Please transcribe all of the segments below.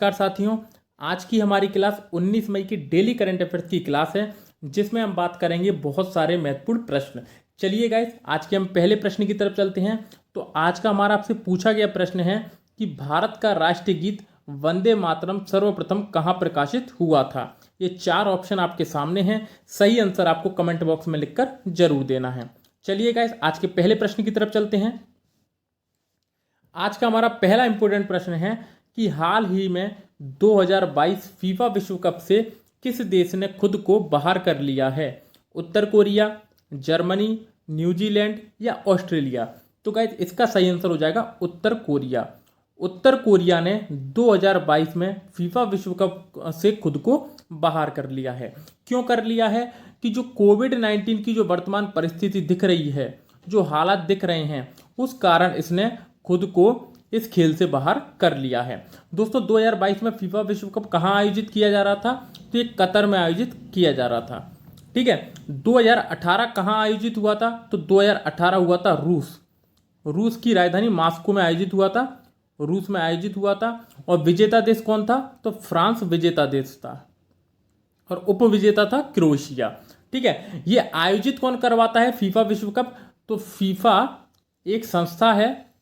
नमस्कार साथियों। आज की हमारी क्लास 19 मई की डेली करंट अफेयर्स की क्लास है, जिसमें हम बात करेंगे बहुत सारे महत्वपूर्ण प्रश्न। चलिए गाइस, आज के हम पहले प्रश्न की तरफ चलते हैं। तो आज का हमारा आपसे पूछा गया प्रश्न है कि भारत का राष्ट्रीय गीत वंदे मातरम सर्वप्रथम कहाँ प्रकाशित हुआ था। ये 4 ऑप्शन आपके सामने हैं। सही आंसर आपको कमेंट बॉक्स में लिखकर जरूर देना है। चलिए गाइस, आज के पहले प्रश्न की तरफ चलते हैं। आज का हमारा पहला इंपॉर्टेंट प्रश्न है कि हाल ही में 2022 फीफा विश्व कप से किस देश ने खुद को बाहर कर लिया है। उत्तर कोरिया, जर्मनी, न्यूजीलैंड या ऑस्ट्रेलिया। तो गाइस, इसका सही आंसर हो जाएगा उत्तर कोरिया। उत्तर कोरिया ने 2022 में फीफा विश्व कप से खुद को बाहर कर लिया है। क्यों कर लिया है कि जो कोविड-19 की जो वर्तमान परिस्थिति दिख रही है, जो हालात दिख रहे हैं, उस कारण इसने खुद को इस खेल से बाहर कर लिया है। दोस्तों, 2022 में फीफा विश्व कप कहाँ आयोजित किया जा रहा था? तो ये कतर में आयोजित किया जा रहा था। ठीक है। 2018 कहाँ आयोजित हुआ था? तो 2018 हुआ था रूस की राजधानी मॉस्को में आयोजित हुआ था। रूस में आयोजित हुआ था। और विजेता देश कौन था? तो फ्रांस विजेता देश था और उपविजेता था क्रोएशिया। ठीक है। ये आयोजित कौन करवाता है फीफा विश्व कप? तो फीफा एक संस्था है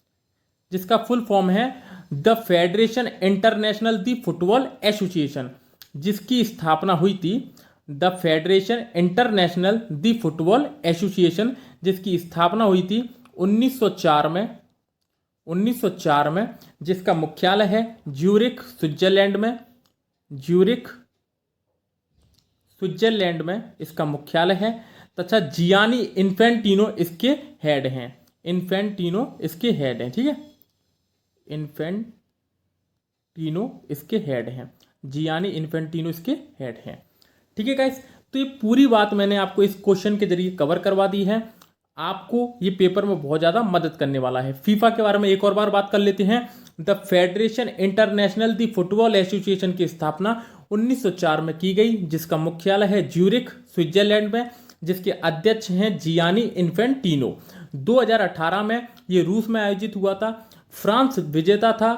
जिसका फुल फॉर्म है the federation international the football association, जिसकी स्थापना हुई थी। The federation international the football association, जिसकी स्थापना हुई थी 1904 में, जिसका मुख्यालय है ज्यूरिख स्विट्जरलैंड में इसका मुख्यालय है। तथा जियानी इन्फेंटिनो इसके हेड हैं। ठीक है। इन्फेंटिनो इसके हेड हैं। जियानी इन्फेंटिनो इसके हेड हैं। ठीक है गाइस, तो ये पूरी बात मैंने आपको इस क्वेश्चन के जरिए कवर करवा दी है। आपको ये पेपर में बहुत ज़्यादा मदद करने वाला है। फीफा के बारे में एक और बार बात कर लेते हैं। The federation international the football association की स्थापना 1904 में की गई, जिसका मुख्यालय है ज्यूरिख स्विट्जरलैंड में, जिसके अध्यक्ष हैं जियानी इन्फेंटिनो। 2018 में ये रूस में आयोजित हुआ था। फ्रांस विजेता था,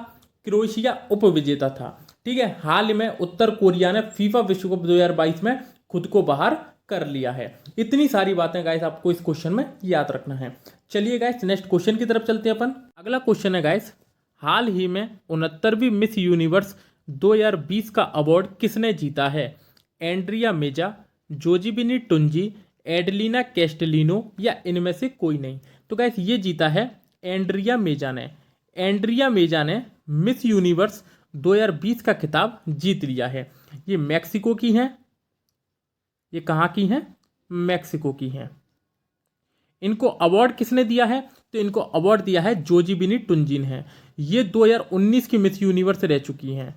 क्रोएशिया उपविजेता था। ठीक है। हाल में उत्तर कोरिया ने फीफा विश्व कप 2022 में खुद को बाहर कर लिया है। इतनी सारी बातें गाइस आपको इस क्वेश्चन में याद रखना है। चलिए गाइस, नेक्स्ट क्वेश्चन की तरफ चलते हैं अपन। अगला क्वेश्चन है गाइस, हाल ही में 69वीं मिस यूनिवर्स 2020 का अवार्ड किसने जीता है? एंड्रिया मेजा, जोजीबिनी टुंजी, एडलिना कैस्टेलिनो या इनमें से कोई नहीं। तो गाइस, ये जीता है एंड्रिया मेजा ने मिस यूनिवर्स 2020 का खिताब जीत लिया है। ये मैक्सिको की हैं। ये कहाँ की हैं? मैक्सिको की हैं। इनको अवार्ड किसने दिया है? तो इनको अवार्ड दिया है जोजीबिनी टुंजिन है। ये 2019 की मिस यूनिवर्स रह चुकी हैं।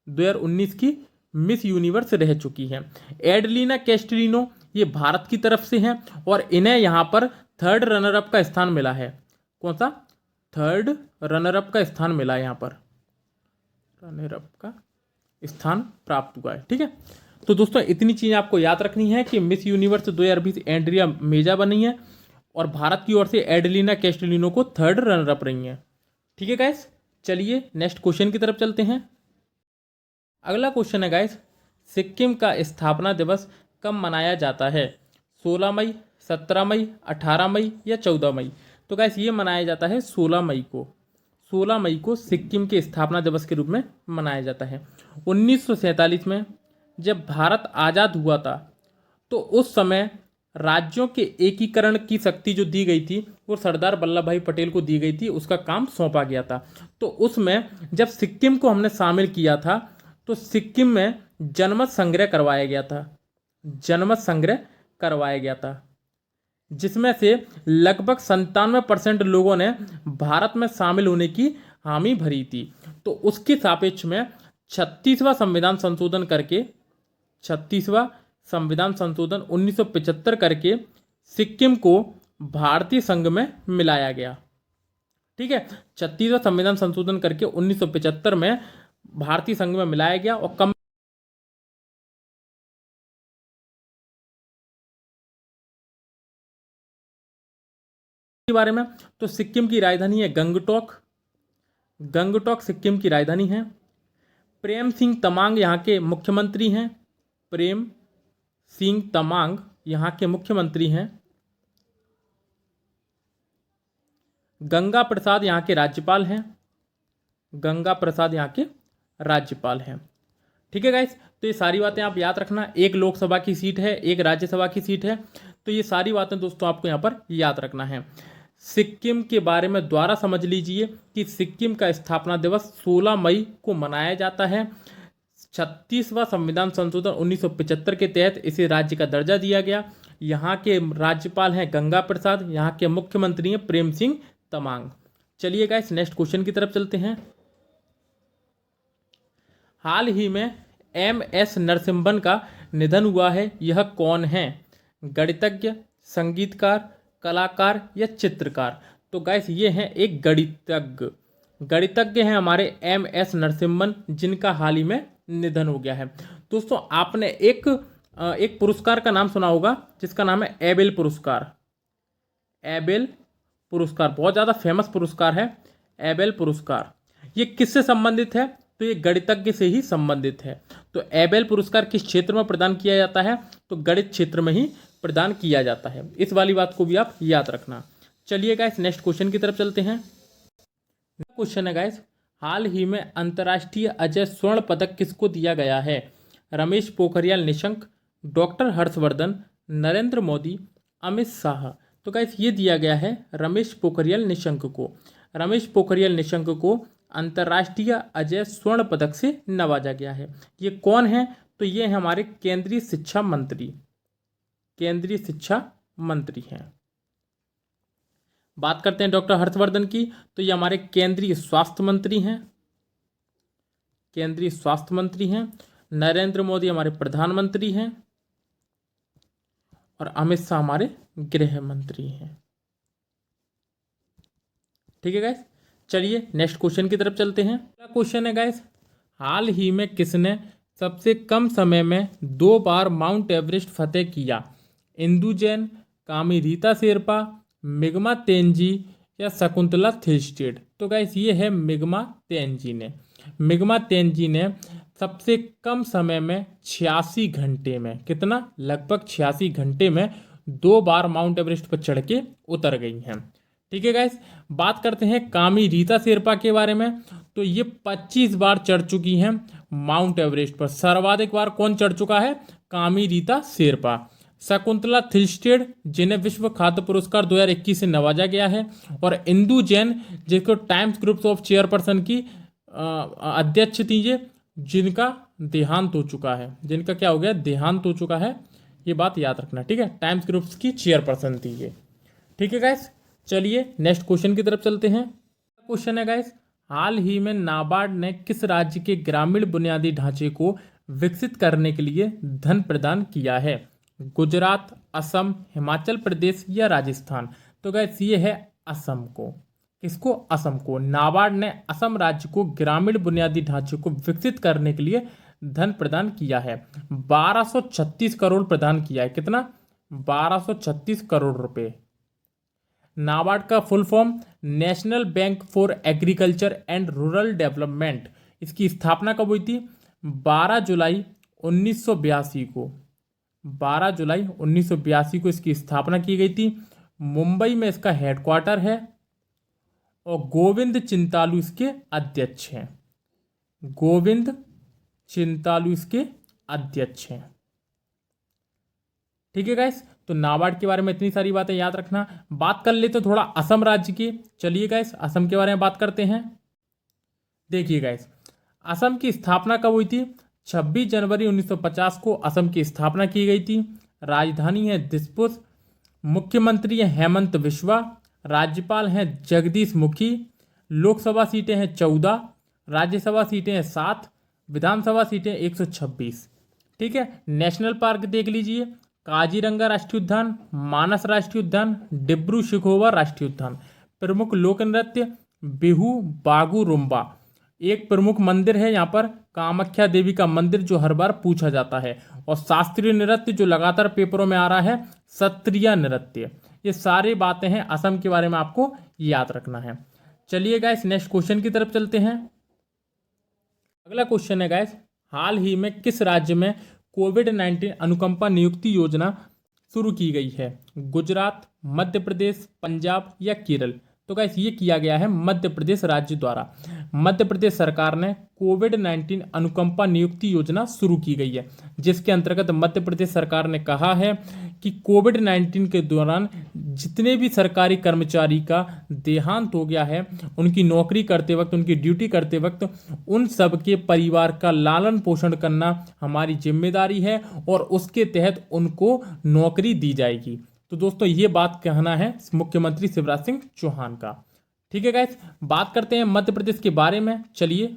2019 की मिस यूनिवर्स रह चुकी हैं। एडलिना कैस्टेलिनो ये भारत की तरफ से हैं और इन्हें यहाँ पर थर्ड रनर अप का स्थान मिला है। कौन सा? थर्ड रनर अप का स्थान मिला है। यहाँ पर रनर अप का स्थान प्राप्त हुआ है। ठीक है। तो दोस्तों, इतनी चीज़ आपको याद रखनी है कि मिस यूनिवर्स 2020 एंड्रिया मेजा बनी है और भारत की ओर से एडलिना कैस्टेलिनो को थर्ड रनर अप रही हैं। ठीक है गाइस, चलिए नेक्स्ट क्वेश्चन की तरफ चलते हैं। अगला क्वेश्चन है गाइस, सिक्किम का स्थापना दिवस कब मनाया जाता है? 16 मई, 17 मई, 18 मई या 14 मई? तो गाइस, ये मनाया जाता है 16 मई को। 16 मई को सिक्किम के स्थापना दिवस के रूप में मनाया जाता है। 1947 में जब भारत आज़ाद हुआ था, तो उस समय राज्यों के एकीकरण की शक्ति जो दी गई थी वो सरदार वल्लभ भाई पटेल को दी गई थी। उसका काम सौंपा गया था। तो उसमें जब सिक्किम को हमने शामिल किया था, तो सिक्किम में जनमत संग्रह करवाया गया था, जिसमें से लगभग 97% लोगों ने भारत में शामिल होने की हामी भरी थी। तो उसके सापेक्ष में 36वां संविधान संशोधन 1975 करके सिक्किम को भारतीय संघ में मिलाया गया। ठीक है। 36वां संविधान संशोधन करके 1975 में भारतीय संघ में मिलाया गया। और कम के बारे में, तो सिक्किम की राजधानी है गंगटोक सिक्किम की राजधानी है। प्रेम सिंह तमांग यहाँ के मुख्यमंत्री हैं। प्रेम सिंह तमांग यहाँ के मुख्यमंत्री हैं। गंगा प्रसाद यहाँ के राज्यपाल हैं। गंगा प्रसाद यहाँ के राज्यपाल हैं। ठीक है गाइस, तो ये सारी बातें आप याद रखना। एक लोकसभा की सीट है, एक राज्यसभा की सीट है, तो ये सारी बातें दोस्तों आपको यहाँ पर याद रखना है। सिक्किम के बारे में दोबारा समझ लीजिए कि सिक्किम का स्थापना दिवस 16 मई को मनाया जाता है। 36वां संविधान संशोधन 1975 के तहत इसे राज्य का दर्जा दिया गया। यहाँ के राज्यपाल हैं गंगा प्रसाद, यहाँ के मुख्यमंत्री हैं प्रेम सिंह तमांग। चलिए गाइस नेक्स्ट क्वेश्चन की तरफ चलते हैं। हाल ही में MS नरसिम्हन का निधन हुआ है, यह कौन है? गणितज्ञ, संगीतकार, कलाकार या चित्रकार? तो गाइस ये हैं एक गणितज्ञ। गणितज्ञ हैं हमारे MS नरसिम्हन, जिनका हाल ही में निधन हो गया है। दोस्तों आपने एक पुरस्कार का नाम सुना होगा जिसका नाम है एबेल पुरस्कार। एबेल पुरस्कार बहुत ज़्यादा फेमस पुरस्कार है, एबेल पुरस्कार। ये किससे संबंधित है? तो ये गणितज्ञ से ही संबंधित है। तो एबेल पुरस्कार किस क्षेत्र में प्रदान किया जाता है? तो गणित क्षेत्र में ही प्रदान किया जाता है। इस वाली बात को भी आप याद रखना। चलिए गाइस नेक्स्ट क्वेश्चन की तरफ चलते हैं। क्वेश्चन है गाइस, हाल ही में अंतर्राष्ट्रीय अजय स्वर्ण पदक किसको दिया गया है? रमेश पोखरियाल निशंक, डॉक्टर हर्षवर्धन, नरेंद्र मोदी, अमित शाह? तो गाइस ये दिया गया है रमेश पोखरियाल निशंक को। रमेश पोखरियाल निशंक को अंतर्राष्ट्रीय अजय स्वर्ण पदक से नवाजा गया है। ये कौन है? तो ये है हमारे केंद्रीय शिक्षा मंत्री। केंद्रीय शिक्षा मंत्री हैं। बात करते हैं डॉक्टर हर्षवर्धन की, तो ये हमारे केंद्रीय स्वास्थ्य मंत्री हैं। केंद्रीय स्वास्थ्य मंत्री हैं। नरेंद्र मोदी हमारे प्रधानमंत्री हैं और अमित शाह हमारे गृह मंत्री हैं। ठीक है गाइस, चलिए नेक्स्ट क्वेश्चन की तरफ चलते हैं। अगला क्वेश्चन है गाइस, हाल ही में किसने सबसे कम समय में 2 बार माउंट एवरेस्ट फतेह किया? इंदु जैन, कामी रीता शेरपा, मिगमा तेंजी या शकुंतला थिल्स्टेड? तो गाइस ये है मिगमा तेंजी ने। मिगमा तेंजी ने सबसे कम समय में 86 घंटे में, कितना? लगभग 86 घंटे में 2 बार माउंट एवरेस्ट पर चढ़ के उतर गई हैं। ठीक है गाइस, बात करते हैं कामी रीता शेरपा के बारे में। तो ये 25 बार चढ़ चुकी हैं माउंट एवरेस्ट पर। सर्वाधिक बार कौन चढ़ चुका है? कामी रीता शेरपा। शकुंतला थिल्स्टेड, जिन्हें विश्व खाद्य पुरस्कार 2021 से नवाजा गया है, और इंदु जैन, जिसको टाइम्स ग्रुप्स ऑफ चेयरपर्सन की अध्यक्ष थी ये, जिनका देहांत हो चुका है। जिनका क्या हो गया? देहांत हो चुका है। ये बात याद रखना, ठीक है। टाइम्स ग्रुप्स की चेयरपर्सन थी ये। ठीक है गाइस, चलिए नेक्स्ट क्वेश्चन की तरफ चलते हैं। क्वेश्चन है गाइस, हाल ही में नाबार्ड ने किस राज्य के ग्रामीण बुनियादी ढांचे को विकसित करने के लिए धन प्रदान किया है? गुजरात, असम, हिमाचल प्रदेश या राजस्थान? तो गाइस ये है असम को। किसको? असम को। नाबार्ड ने असम राज्य को ग्रामीण बुनियादी ढांचे को विकसित करने के लिए धन प्रदान किया है। 1236 करोड़ प्रदान किया है। कितना? 1236 करोड़ रुपए। नाबार्ड का full form national bank for agriculture and rural development. इसकी स्थापना कब हुई थी? 12 जुलाई 1982 को। 12 जुलाई 1982 को इसकी स्थापना की गई थी। मुंबई में इसका हेडक्वार्टर है और गोविंद चिंतालू इसके अध्यक्ष हैं। गोविंद चिंतालू इसके अध्यक्ष हैं। ठीक है गाइस, तो नाबार्ड के बारे में इतनी सारी बातें याद रखना। बात कर ले तो थोड़ा असम राज्य की। चलिए गाइस असम के बारे में बात करते हैं। देखिए गाइस, असम की स्थापना कब हुई थी? 26 जनवरी 1950 को असम की स्थापना की गई थी। राजधानी है दिसपुर। मुख्यमंत्री है हेमंत बिस्वा। राज्यपाल हैं जगदीश मुखी। लोकसभा सीटें हैं 14, राज्यसभा सीटें हैं 7, विधानसभा सीटें 126। ठीक है। नेशनल पार्क देख लीजिए, काजीरंगा राष्ट्रीय उद्यान, मानस राष्ट्रीय उद्यान, डिब्रू शिखोवा राष्ट्रीय उद्यान। प्रमुख लोक नृत्य बिहू, बागू, रुम्बा। एक प्रमुख मंदिर है यहाँ पर कामाख्या देवी का मंदिर, जो हर बार पूछा जाता है। और शास्त्रीय नृत्य जो लगातार पेपरों में आ रहा है, सत्रिया नृत्य। ये सारी बातें हैं असम के बारे में, आपको याद रखना है। चलिए गाइस नेक्स्ट क्वेश्चन की तरफ चलते हैं। अगला क्वेश्चन है गाइस, हाल ही में किस राज्य में कोविड-19 अनुकंपा नियुक्ति योजना शुरू की गई है? गुजरात, मध्य प्रदेश, पंजाब या केरल? तो गाइस ये किया गया है मध्य प्रदेश राज्य द्वारा। मध्य प्रदेश सरकार ने कोविड-19 अनुकंपा नियुक्ति योजना शुरू की गई है, जिसके अंतर्गत मध्य प्रदेश सरकार ने कहा है कि कोविड-19 के दौरान जितने भी सरकारी कर्मचारी का देहांत हो गया है, उनकी नौकरी करते वक्त, उनकी ड्यूटी करते वक्त, उन सब के परिवार का लालन पोषण करना हमारी जिम्मेदारी है और उसके तहत उनको नौकरी दी जाएगी। तो दोस्तों ये बात कहना है मुख्यमंत्री शिवराज सिंह चौहान का। ठीक है गाइस, बात करते हैं मध्य प्रदेश के बारे में। चलिए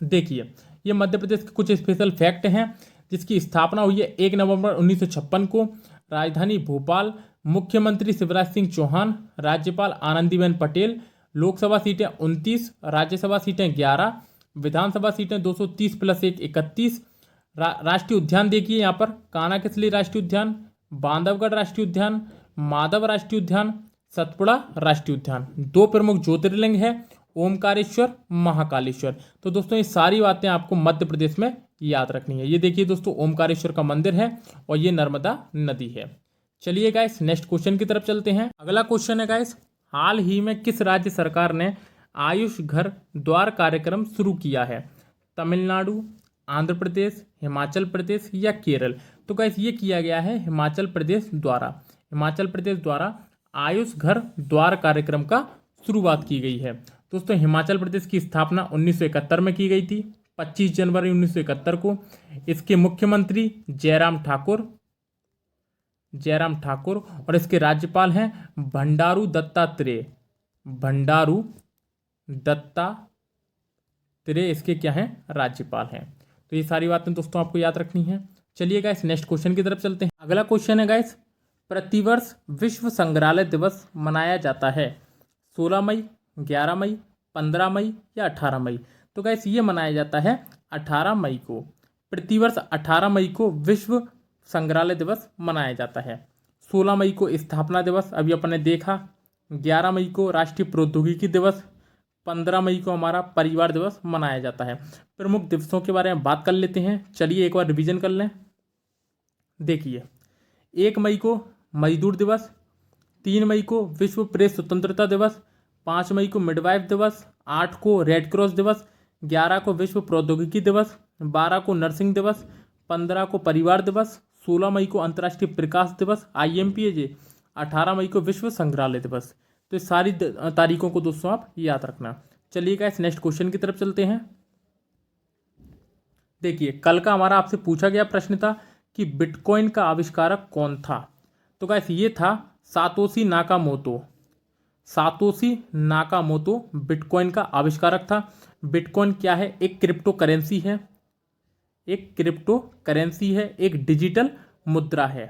देखिए, ये मध्य प्रदेश के कुछ स्पेशल फैक्ट हैं, जिसकी स्थापना हुई है 1 नवंबर 1956 को। राजधानी भोपाल, मुख्यमंत्री शिवराज सिंह चौहान, राज्यपाल आनंदीबेन पटेल, लोकसभा सीटें 29, राज्यसभा सीटें 11, विधानसभा सीटें 230 + 1 31। राष्ट्रीय उद्यान देखिए यहाँ पर, कान्हा-किसली राष्ट्रीय उद्यान, बांधवगढ़ राष्ट्रीय उद्यान, माधव राष्ट्रीय उद्यान, सतपुड़ा राष्ट्रीय उद्यान। 2 प्रमुख ज्योतिर्लिंग है, ओमकारेश्वर, महाकालेश्वर। तो दोस्तों ये सारी बातें आपको मध्य प्रदेश में याद रखनी है। ये देखिए दोस्तों, ओमकारेश्वर का मंदिर है और ये नर्मदा नदी है। चलिए गाइस, नेक्स्ट क्वेश्चन की तरफ चलते हैं। अगला क्वेश्चन है गाइस, हाल ही में किस राज्य सरकार ने आयुष घर द्वार कार्यक्रम शुरू किया है? तमिलनाडु, आंध्र प्रदेश, हिमाचल प्रदेश या केरल? तो गाइस ये किया गया है हिमाचल प्रदेश द्वारा। हिमाचल प्रदेश द्वारा आयुष घर द्वार कार्यक्रम का शुरुआत की गई है। दोस्तों हिमाचल प्रदेश की स्थापना 1971 में की गई थी, 25 जनवरी 1971 को। इसके मुख्यमंत्री जयराम ठाकुर और इसके राज्यपाल हैं भंडारू दत्तात्रेय। इसके क्या हैं? राज्यपाल हैं। तो ये सारी बातें दोस्तों आपको याद रखनी है। चलिए गाइस, नेक्स्ट क्वेश्चन की तरफ चलते हैं। अगला क्वेश्चन है गाइस, प्रतिवर्ष विश्व संग्रहालय दिवस मनाया जाता है 16 मई, 11 मई, 15 मई या 18 मई? तो गाइस ये मनाया जाता है 18 मई को। प्रतिवर्ष 18 मई को विश्व संग्रहालय दिवस मनाया जाता है। 16 मई को स्थापना दिवस, अभी अपन ने देखा। 11 मई को राष्ट्रीय प्रौद्योगिकी दिवस, 15 मई को हमारा परिवार दिवस मनाया जाता है। प्रमुख दिवसों के बारे में बात कर लेते हैं। चलिए एक बार रिवीजन कर लें। देखिए, 1 मई को मजदूर दिवस, 3 मई को विश्व प्रेस स्वतंत्रता दिवस, 5 मई को मिडवाइफ दिवस, 8 को रेड क्रॉस दिवस, 11 को विश्व प्रौद्योगिकी दिवस, 12 को नर्सिंग दिवस, 15 को परिवार दिवस, 16 मई को अंतर्राष्ट्रीय प्रकाश दिवस IMPAJ, 18 मई को विश्व संग्रहालय दिवस। तो इस सारी तारीखों को दोस्तों आप याद रखना। चलिए गाइस, नेक्स्ट क्वेश्चन की तरफ चलते हैं। देखिए, कल का हमारा आपसे पूछा गया प्रश्न था कि बिटकॉइन का आविष्कारक कौन था? तो गाइस ये था सातोशी नाकामोतो बिटकॉइन का आविष्कारक था। बिटकॉइन क्या है? एक क्रिप्टो करेंसी है, एक डिजिटल मुद्रा है।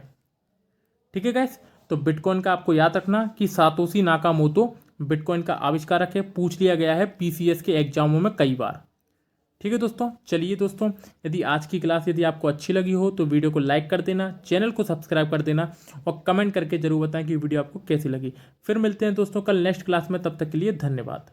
ठीक है गाइस, तो बिटकॉइन का आपको याद रखना कि सातोशी नाकामोतो बिटकॉइन का आविष्कारक है। पूछ लिया गया है PCS के एग्जामों में कई बार। ठीक है दोस्तों, चलिए दोस्तों, यदि आज की क्लास यदि आपको अच्छी लगी हो तो वीडियो को लाइक कर देना, चैनल को सब्सक्राइब कर देना और कमेंट करके जरूर बताएं कि वीडियो आपको कैसी लगी। फिर मिलते हैं दोस्तों कल नेक्स्ट क्लास में, तब तक के लिए धन्यवाद।